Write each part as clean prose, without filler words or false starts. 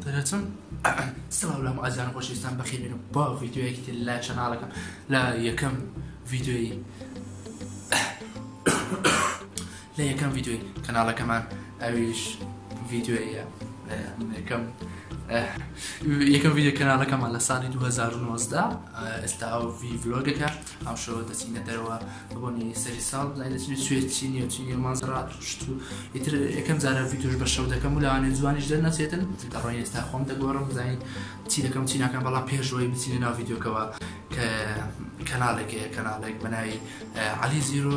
دەرەچم سڵاو لەم ئازان خۆشویستان بەخێربێن و با ڤیدیۆیەکی تر لە چەناڵەکەم لە یەکەم ڤیدیۆی کەناڵەکەمان ئەویش ڤیدیۆیە یەکەم ڤیدیۆ کەناڵەکەمان لە ساڵی 2019 ئێستا ئەو ڤلۆگەکە ئەو شەوە دەچینە دەرەوە بۆنی سەری ساڵ دەچین سوێت چینی و چینی مانزەرات شت و ئیتر یەکەم جارە ڤیدیۆش بە شەو دەکەم و لەوانێ جوانیش دەرنەچێتن دەڕۆین ئێستا خۆم دەگۆڕم بزانین چی دەکەم چی ناکەم بەڵام پێشەوەی بچینە ناو ڤیدیۆکەوە کە کەناڵێک بەناوی عەلی زیرۆ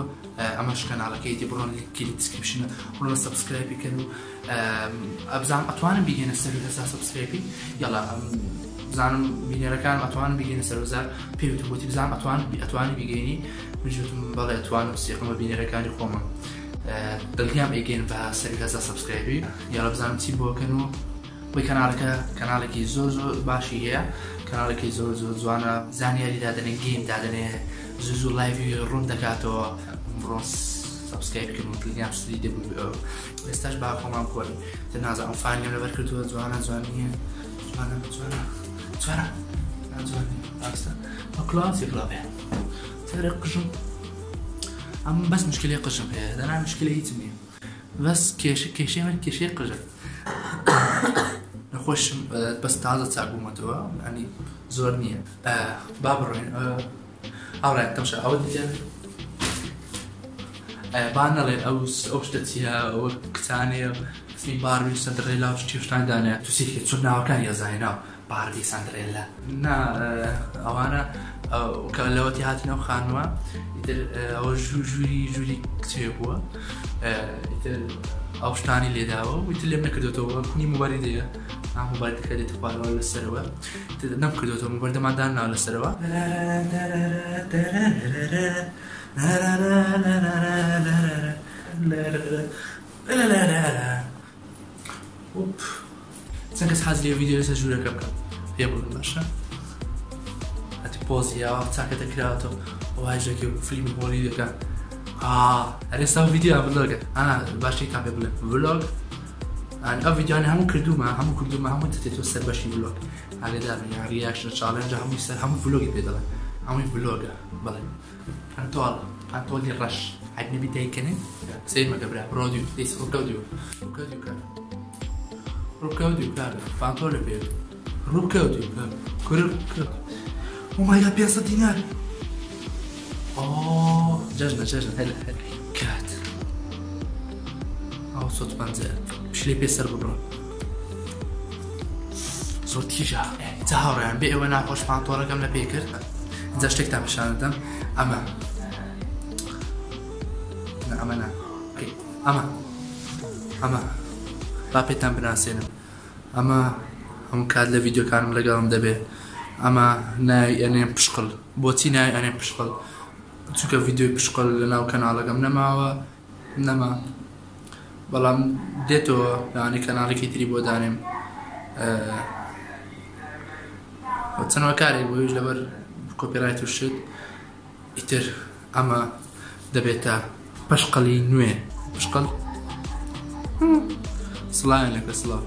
ئەمەش کەناڵەکەیەتی بڕۆن لینکی دیسکریپشنە بڕۆنە سەبسکرایبی کەن و ئەبزانم ئەتوانم بیگەنە سەر 1000 سەبسکرایبی یاڵا بزانم بینێرەکان ئەتوانم بیگەنە سەر 1000 پێوتم بۆتی بزانم ئەتوانی بیگەینی منجوتم بەڵێ ئەتوانم سێقەمە بینێرەکانی خۆمە دڵنیام ئەیگەین بە سەر 1000 سەبسکرایبی یاڵا بزانم چی بۆکەن و بۆی کەناڵێکی زۆر باشی هەیە کەناڵێکی زۆر جوانە زانیاری دادەنێ گەیم دادەنێ زوو لایڤی ڕوون دەکاتەوە بڕۆ سەبسکرایب بکەن و دڵنیام سودی دەبوو ئێستاش با خۆمان کۆڵی تر نازانم فانیم لەبەر کردووە جوانە جوانیە جوانە ئەکڵاسی کڵاوێ تەرە قژم ئەم بەس مشکلەی قژم هەیە دەنا مشکلە هیچم نییە بەس کێشەی من کێشەی قژە نەخۆشم بەس تازە چاکبوومەتەوە ئەنی زۆر نییە با بڕۆین ئاڕای تەمشە ئەوە دیتێن با نەڵێ ئەو شتە چیە ئەوە کچانەیە سمی باربی سەندرێلا و شتی شتاندانەیە تو سیکێ چون ناوەکانی ئەزانینەوە باربی سەندرێلا نا ئەوانە کە لەوەتی هاتنەوە خانووە ئیتر ئەوە ژووری کچێ بووە ئیتر ئەو شتانی لێداوە و ئیتر لێم نەکردوێتەوە نی موبایلێدەیە ئەم موبایلەکە دێتە خوارەوە لەسەرەوە نەم کردوێتەوە موبایلەمان ناو لەسەرەوە چەند کەس حەز لێ ڤیدیۆ لەسەر ژوورەکە بکەم پێ بڵێن باشە هەتی پۆزیەوە چاکە دەکراوەتەوە وایژێکی فیلمی هۆلی دەکەن هەرێستا ڤیدیۆ ڤلۆگە باشی تا پێ بڵێن ڤلۆگ ئەو ڤیدیۆانە هەموو کردومە هەموو دەتێتەوە سەر بەشی ڤلۆگ ئاگادارن یا ریاکشن چالێنجە هەمووی سەر هەموو ڤلۆگی پێ دەڵێن هەمووی ڤلۆگە بڵێ پانتۆلی ڕەش عەجنەبی دایکەنێ سەیرمەکە برا ڕۆدیو دەیس ڕووکەوتیو کارە پانتۆلە پێ ڕووکەوتیو کورە ومایدا 500 دینار جەژنە هەلا کات ئەو سۆت پەنجە پشلێ پێسەر ببڕۆ زۆر تیژە جا هاوڕێیان بێ ئێوە ناخۆش پانتۆڵەکەم لە پێ کرد اینجا شتێکتان پیشانەدەم ئەمە با پێتان بناسێنم ئەمە هەموو کات لە ڤیدیۆکانم لەگەڵم دەبێ ئەمە ناوی ئەنێم پشقڵ بۆچی ناوی ئەنێم پشقڵ چونکە ڤیدیۆی پشقڵ لە ناو کەناڵەکەم نەما بەڵام دێتەوە لەوانەیە کەناڵێکی تری بۆ دانێم چەندەوە کارێک بۆیش لەبەر کۆپیرایت و شت ئیتر ئەمە دەبێتە پشقڵی نوێ پشقڵ سڵاوێن لەکە سڵاو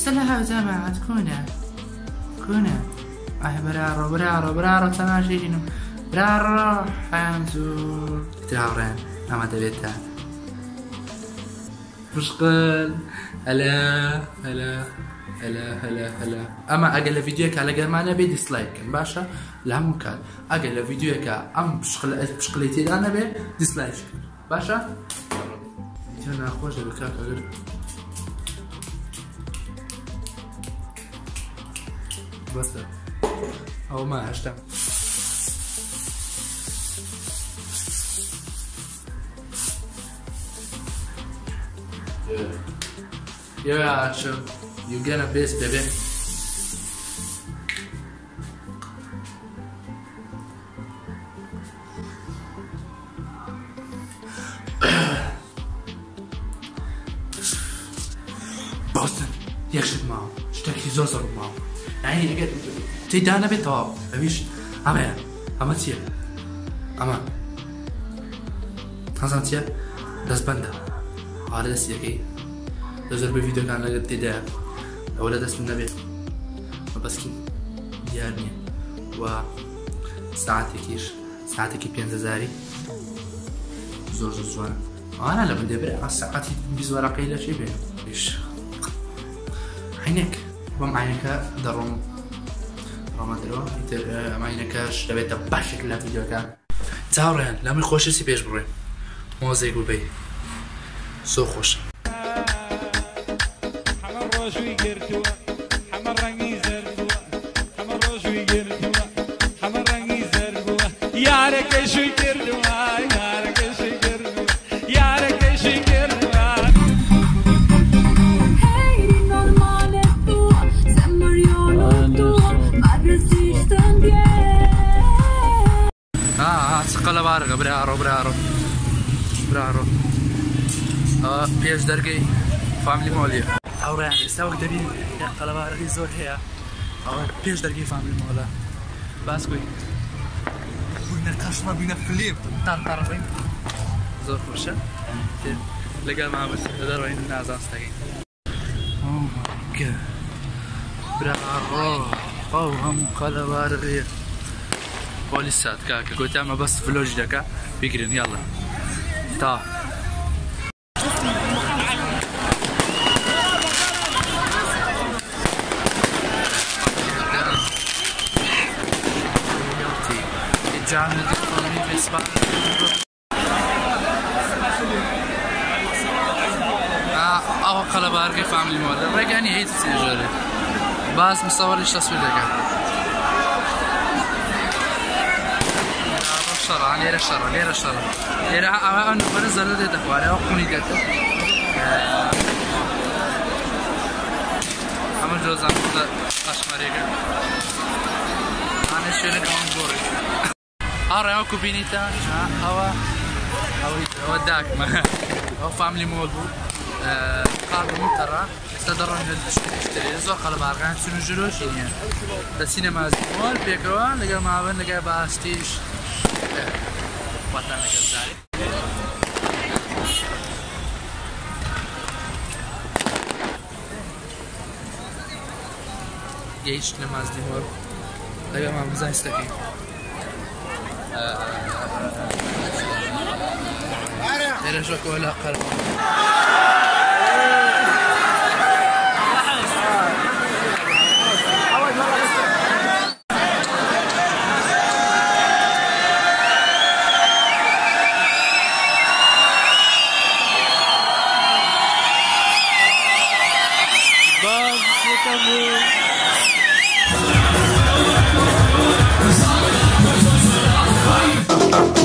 سەلا هاوزەمات کۆنە ئاهێ بەراڕۆ تەماشێژینم براڕۆ حەم زۆر دراوڕێن ئەمە دەبێتە پشقڵ هەلا ئەمە ئەگەر لە ڤیدیۆکە لەگەرمانە بێ دیسلایکن باشە لە هەموو کات ئەگەر لە ڤیدیۆکە ئەم پشقڵی تێدا نەبێ دیسلایکن باشە ناخۆش دەبێت کاکەگەر بەسە ئەومە هەشتا You gonna best baby. Boston يكشف معه شتاكي زوزر معه يعني اگر تيدانا بيتوا اويش اما تيه اما تنزانتيه داس بندا على داس يكي لازم بفيديو كان لقيت تدا ولا دست من نبي بس كي ديارني و ساعتي بينزا زاري زور جوانا أنا لا بدي أبرع على ساعتي بزورة قيلة شيء بينه إيش عينك عينك درم رمادرو يتر عينك شبيت باشك لا فيديو كان تعرفين لا مخوش سي بيش بري موزيك وبي سو خوش حمر روشوي قرتوا حمر رنگي زرتوا حمر روشوي قرتوا حمر رنگي زرتوا يارك شوي قرتوا يارك شوي قرتوا يارك شوي قرتوا سقلا بارغ برارو بيش درقي فاملي مولي أوران استوى دبي يا قلا بارغ زور هي بيش درقي فاملي مولا باسكوي بينا كشمة بينا فليب طرفين زور خوشة لقى مع بس دروين الناس أستقين أوه ماي جاد برارو هم قلا بارغ بوليسات كاكا قلت اما بس فلوج دكا بيقرن يلا تا الجامعة القومية في اسبانيا او قلب ارقي فاملي مول رجعني هيت سيجوري باز مصور ليش تصوير دكا ليرة الشرع ليرة أنا بنزل ده تقوى أنا أقوم يجته أما جوز عم تطلع أشمريكا أنا شيرين كمان بوري أرى أكو بينيتا هوا داك ما هو فاملي مولبو قالوا مترا استدروا من الاشتري زور قلب أرغان شنو جلوش يعني السينما مول بيكوا لقى معبن لقى باستيش وطلعنا كالزاري جيش نماز دي مول لقى ما بزاي استقيم إيرا شوكو ولا قلب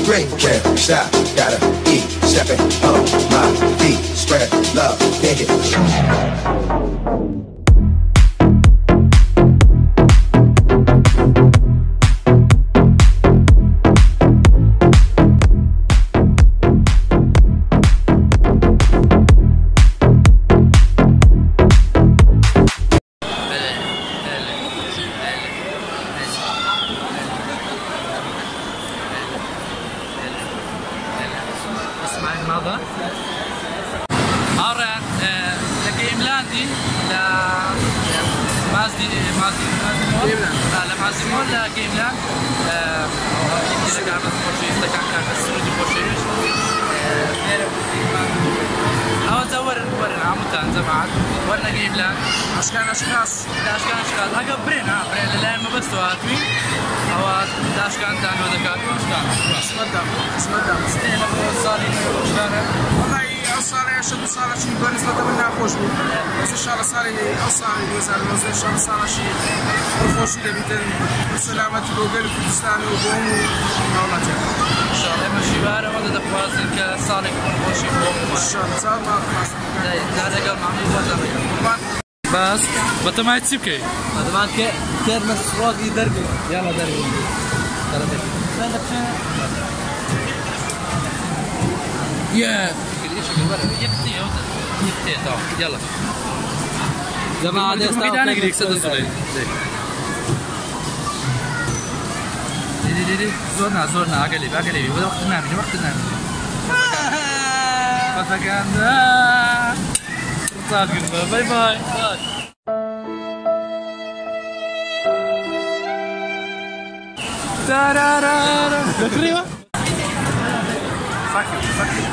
Great, can't stop, gotta eat, stepping on my feet, spread love, take it. ماذا؟ أرى لجيم لاندي لا مازدي لا مازدي مول لا جيم لاند إذا كان بورشيس إذا كان السعودي بورشيس أو ورنا عمودان زمان ورنا جيم لاند أشكال أقبرين برين لا ما بس تواتوي أو أشكال تانو ذكاء اسمه ستينا صاري والله صار شد صار شيء بالنسبة لنا خوش بس إن شاء الله صار أصلا وزار الموزع إن شاء الله صار شيء خوش إذا بيتن سلامة جوجل كردستان وبوم والله إن شاء الله ماشي بارة ولا دخوازن كصالح خوش بوم إن شاء الله صار ما خلاص لا رجال معمول ولا بس بتماي تسيبكي بتماي كير مسروق يدرجل يلا درجل يا يلا جماعة انا اقريك سد الصلي دي زورنا عقلي وقت نامي فكان باي باي. تقريبا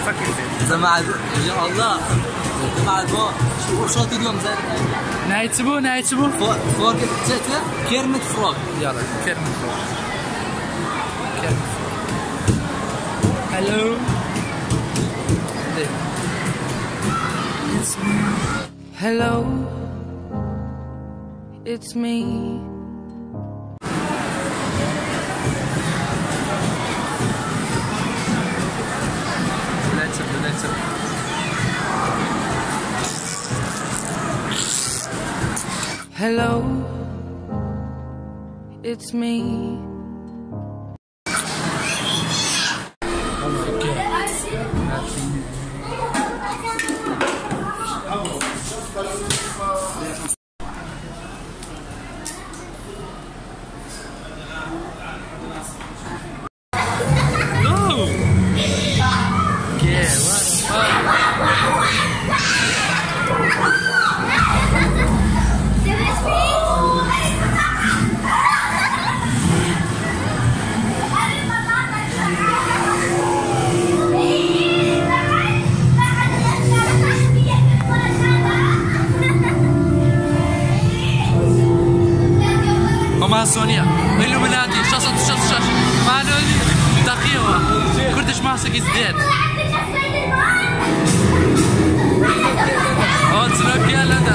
فكر زمان يا الله زمان شو اليوم زاد نهاية سبو فوق كيرمت فروغ. يلا كيرمت فروغ. هلو Hello, it's me. Hello, it's me. ماسونيا إلوميناتي شاش معنوني دقيقة كردش ماسك ازداد سنوك يلا انت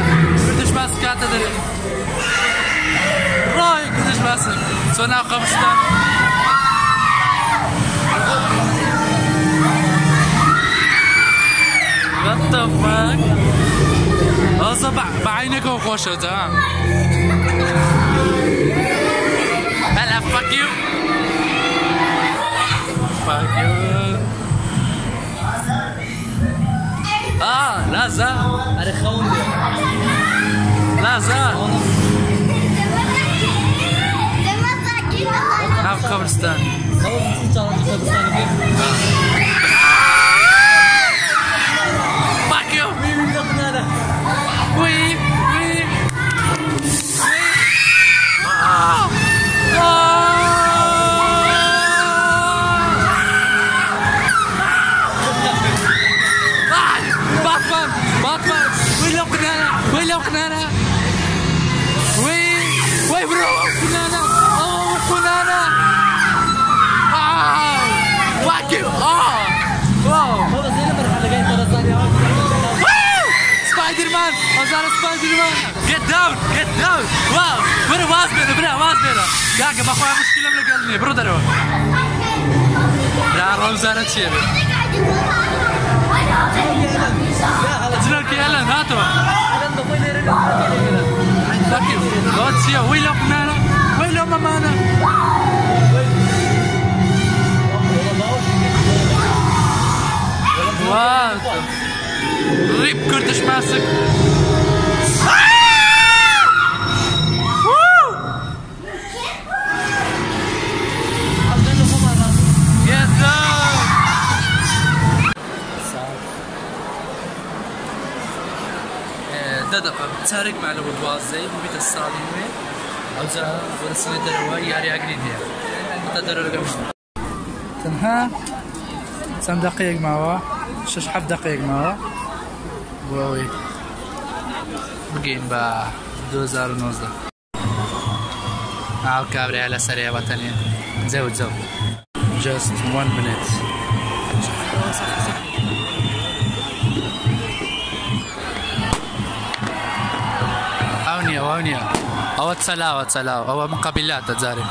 كردش ماسك كاتدري راي كردش ماسك سونا قبستان What the fuck أصبع بعينك وخوشه تمام. هلا fuck you. Fuck you. لا زال. أنا خوني. لا زال. نعم قبرستان. Fuck you. وي. باتمان وين لو قنانا وي برو قنانا قنانا واكي واو سبايدر مان get down واو برا واسبنا يا اخي باخويا مشكله من قلبي برودر لا رمزانه تشيل جنوكي يلا هاتوا fuck you what's your ويلو قنانا ويلو مامانا وات ريب كردش ماسك دقة تارك مع الوضوء زي بيت الصالين أو جا ورسمي دروا ياري أجرين هي تدروا لكم تنها 10 دقائق معه 6 دقائق معه واوي بقين با 2019 عاو كابري على سريع وطنية زود just 1 minute أونيا أو تسلاو أو مقابلات تزاري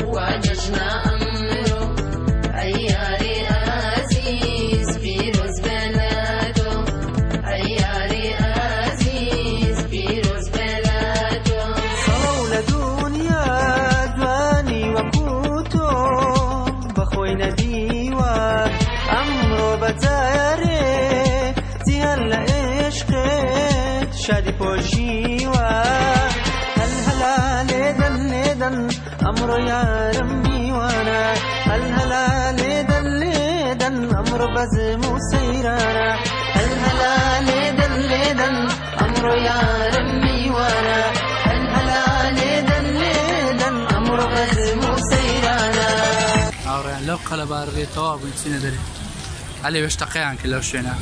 وعججنا شادي بوشيوا هل هلا ليدن ليدن أمر يا رمي وانا هل هلا ليدن ليدن أمر بزم سيرانا هل هلا ليدن ليدن أمر يا رمي وانا هل هلا ليدن ليدن أمر بزم سيرانا ئاڕیان لەو قەلەبارڕێتەوە بووین چینە دەری ئەلێ وێش تەقەیان کرد لەو شوێنە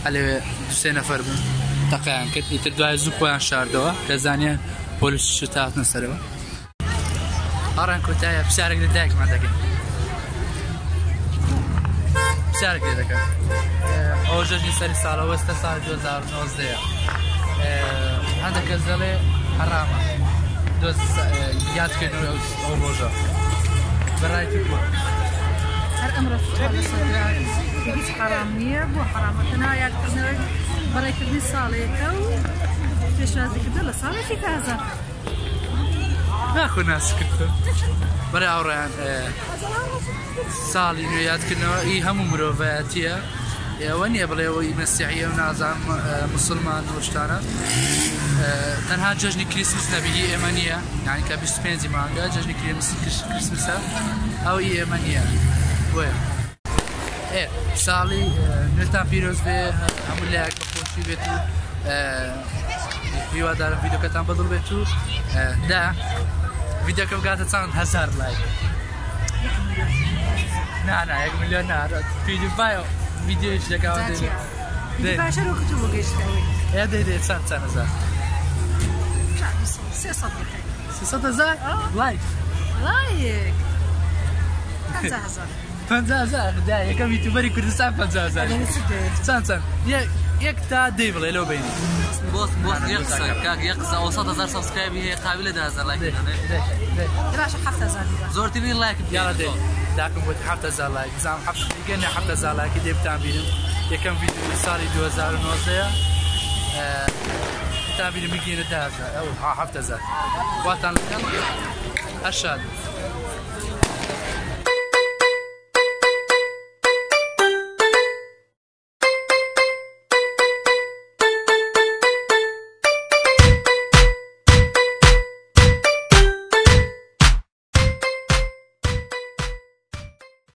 ئەلێ دوسێ نەفەر بوون تەقەیان کرد ئیتر دوای زوو خۆیان شاردەوە کە زانیان پۆلیس شت هاتنە سەرەوە ئاڕیان کۆتایە پرسیارێک لە دایکمان دەکەین پرسیارێک لێ دەکەم ئەوە ژەژنی سەری ساڵە وەستە ساڵی 2019 هەندێک کەس دەڵێ حەرامە یادکردنەوەی ئەو ڕۆژە برایتی بووە هەر ئەمڕۆ هیچ حرام نییە بۆ حرامەکەنا یادکردنەوەی بەڕێکردنی ساڵێکە و پێشوازیکردن لە ساڵێکی تازە ناخۆ ناسکردم بەرە ئاوڕیان ساڵی نوێ یادکردنەوە ئی هەموو مرۆڤایەتیە ئێوە نییە بڵێەوەی مەسیحیە و نازان مسلمان و شتانە تەنها جەژنی کریسمس نەبی ئێمە نییە یعنی کە 25 مانگە جەژنی کریسمسە ئەو ئی ئێمە نییە بۆیە ساڵی نوێتان پیرۆز بێ هەموو لایەک بەخۆشی بێت و هیوادارم ڤیدۆکەتان بەدڵ بێت و دا ڤیدۆکە بگاتە چەند 1000 لایک نا 1 میلیۆن نارەت پیدیڤایە ڤیدیۆیش دەکەوە باشە ڕۆکتو بۆ گەیشتەوەی دەیدێت چەند هەزار 300,000 لایک لایک 50,000 50,000 دا یەکەم یوتیوبەری کوردستان 50,000 چەند یەک تا دەی بڵێ لەو بینی بۆست یەک قسە ئەو 100,000 سابسکرایبی هەیە قابل لە 10,000 لایک باشە 7,000 زۆرترین لایک یاڵە دێ داکەم بۆ 7,000 لایک زانم دیگەنێ 7,000 لایکی دێ بتان بینم یەکەم ڤیدیۆی ساڵی 2019 بتان بینم بگەینە 10,000 ئەو 7,000 واتان لەگەڵ هەر شاد